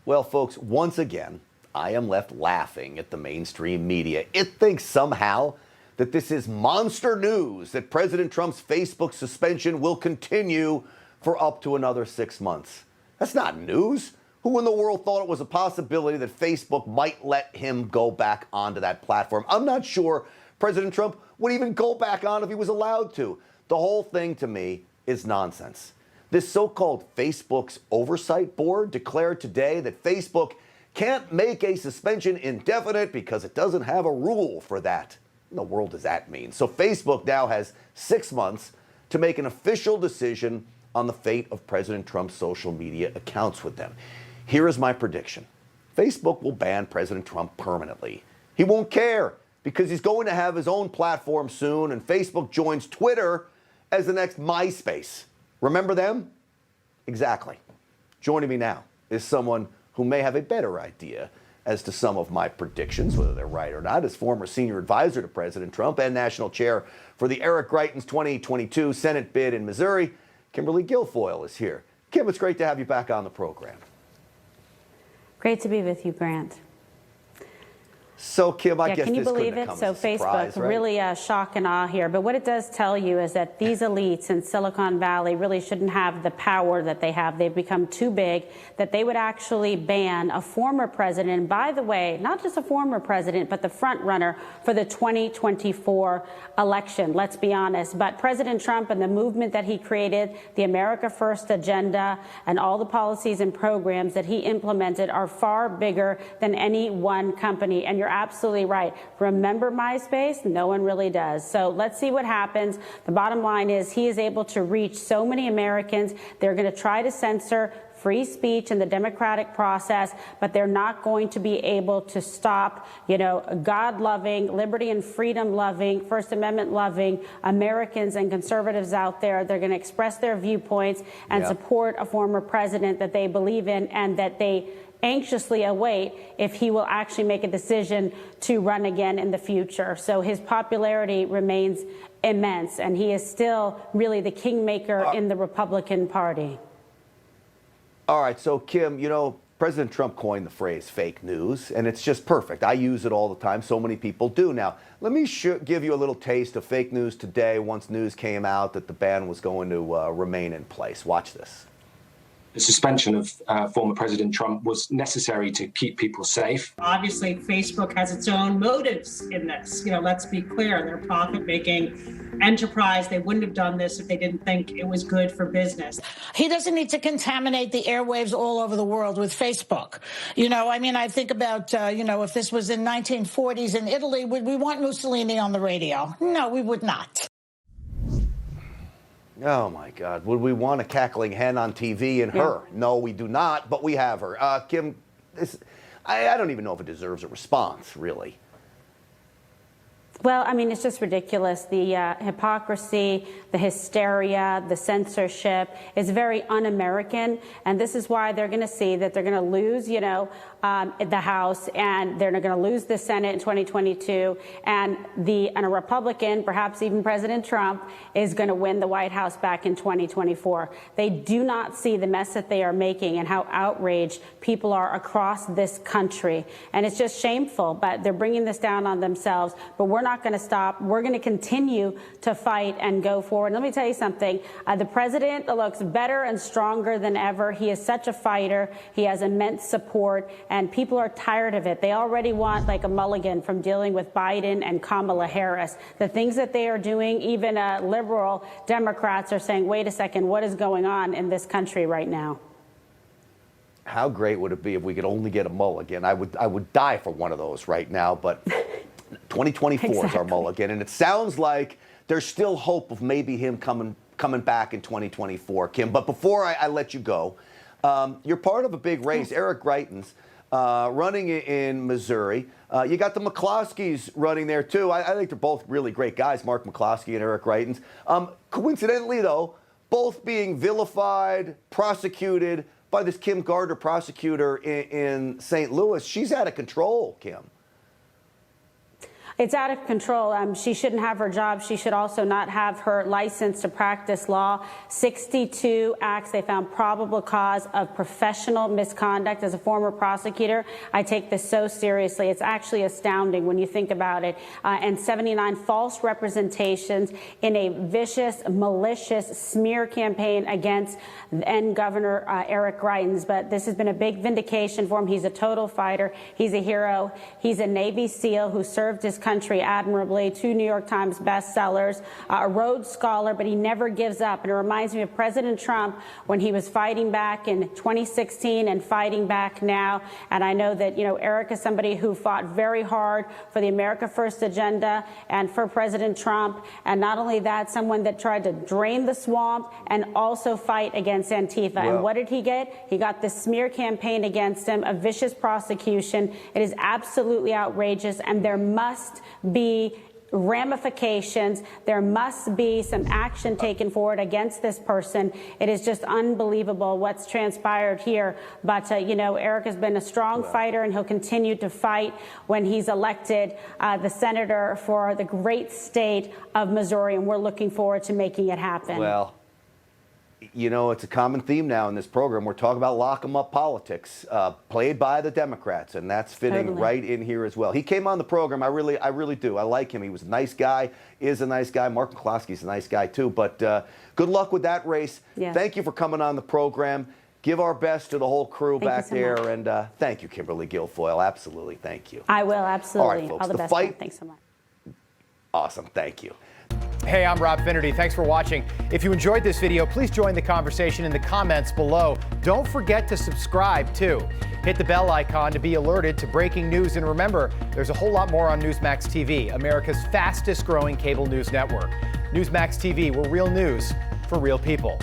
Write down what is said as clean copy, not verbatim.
Well, folks, once again, I am left laughing at the mainstream media. It thinks somehow that this is monster news, that President Trump's Facebook suspension will continue for up to another 6 months. That's not news. Who in the world thought it was a possibility that Facebook might let him go back onto that platform? I'm not sure President Trump would even go back on if he was allowed to. The whole thing, to me, is nonsense. This so-called Facebook's oversight board declared today that Facebook can't make a suspension indefinite because it doesn't have a rule for that. What in the world does that mean? So Facebook now has 6 months to make an official decision on the fate of President Trump's social media accounts with them. Here is my prediction. Facebook will ban President Trump permanently. He won't care because he's going to have his own platform soon, and Facebook joins Twitter as the next MySpace. Remember them? Exactly. Joining me now is someone who may have a better idea as to some of my predictions, whether they're right or not, as former senior advisor to President Trump and national chair for the Eric Greitens 2022 Senate bid in Missouri. Kimberly Guilfoyle is here. Kim, it's great to have you back on the program. Great to be with you, Grant. So, Kim, I guess can you this believe couldn't it? come So as a surprise, Facebook, right? really shock and awe here. But what it does tell you is that these elites in Silicon Valley really shouldn't have the power that they have. They've become too big, that they would actually ban a former president. And by the way, not just a former president, but the front runner for the 2024 election. Let's be honest. But President Trump and the movement that he created, the America First agenda, and all the policies and programs that he implemented are far bigger than any one company. And you're absolutely right. Remember MySpace? No one really does. So let's see what happens. The bottom line is he is able to reach so many Americans. They're going to try to censor free speech in the democratic process, but they're not going to be able to stop, God-loving, liberty and freedom-loving, First Amendment-loving Americans and conservatives out there. They're going to express their viewpoints and support a former president that they believe in and that they anxiously await if he will actually make a decision to run again in the future. So his popularity remains immense, and he is still really the kingmaker in the Republican Party. All right, so Kim, President Trump coined the phrase fake news, and it's just perfect. I use it all the time. So many people do. Now, let me give you a little taste of fake news today once news came out that the ban was going to remain in place. Watch this. The suspension of former President Trump was necessary to keep people safe. Obviously, Facebook has its own motives in this. Let's be clear. They're a profit-making enterprise. They wouldn't have done this if they didn't think it was good for business. He doesn't need to contaminate the airwaves all over the world with Facebook. I think about, if this was in 1940s in Italy, would we want Mussolini on the radio? No, we would not. Oh, my God. Would we want a cackling hen on TV and her? No, we do not, but we have her. Kim, I don't even know if it deserves a response, really. Well, it's just ridiculous. The hypocrisy, the hysteria, the censorship is very un-American. And this is why they're going to see that they're going to lose, the House, and they're going to lose the Senate in 2022. And a Republican, perhaps even President Trump, is going to win the White House back in 2024. They do not see the mess that they are making and how outraged people are across this country. And it's just shameful, but they're bringing this down on themselves. But we're not going to stop. We're going to continue to fight and go forward. Let me tell you something. The president looks better and stronger than ever. He is such a fighter. He has immense support, and people are tired of it. They already want like a mulligan from dealing with Biden and Kamala Harris. The things that they are doing, even liberal Democrats are saying, wait a second, what is going on in this country right now? How great would it be if we could only get a mulligan? I would die for one of those right now, but 2024 is our mulligan, and it sounds like there's still hope of maybe him coming back in 2024, Kim. But before I let you go, you're part of a big race. Eric Greitens running in Missouri. You got the McCloskeys running there, too. I think they're both really great guys, Mark McCloskey and Eric Greitens. Coincidentally, though, both being vilified, prosecuted by this Kim Gardner prosecutor in St. Louis. She's out of control, Kim. It's out of control. She shouldn't have her job. She should also not have her license to practice law. 62 acts they found probable cause of professional misconduct. As a former prosecutor, I take this so seriously. It's actually astounding when you think about it. And 79 false representations in a vicious, malicious smear campaign against then Governor Eric Greitens. But this has been a big vindication for him. He's a total fighter. He's a hero. He's a Navy SEAL who served his country admirably, 2 New York Times bestsellers, a Rhodes Scholar, but he never gives up. And it reminds me of President Trump when he was fighting back in 2016 and fighting back now. And I know that, Eric is somebody who fought very hard for the America First agenda and for President Trump. And not only that, someone that tried to drain the swamp and also fight against Antifa. Well, and what did he get? He got the smear campaign against him, a vicious prosecution. It is absolutely outrageous, and there must be ramifications. There must be some action taken forward against this person. It is just unbelievable what's transpired here. But, Eric has been a strong fighter, and he'll continue to fight when he's elected the senator for the great state of Missouri, and we're looking forward to making it happen. Well, it's a common theme now in this program. We're talking about lock 'em up politics, played by the Democrats, and that's fitting right in here as well. He came on the program. I really do. I like him. He was a nice guy, is a nice guy. Mark McCloskey's a nice guy too. But good luck with that race. Yeah. Thank you for coming on the program. Give our best to the whole crew back so there, much. and thank you, Kimberly Guilfoyle. Absolutely, thank you. I will, absolutely. All right, folks, All the the best. fight- Thanks so much. Awesome, thank you. Hey, I'm Rob Finnerty. Thanks for watching. If you enjoyed this video, please join the conversation in the comments below. Don't forget to subscribe, too. Hit the bell icon to be alerted to breaking news. And remember, there's a whole lot more on Newsmax TV, America's fastest growing cable news network. Newsmax TV, we're real news for real people.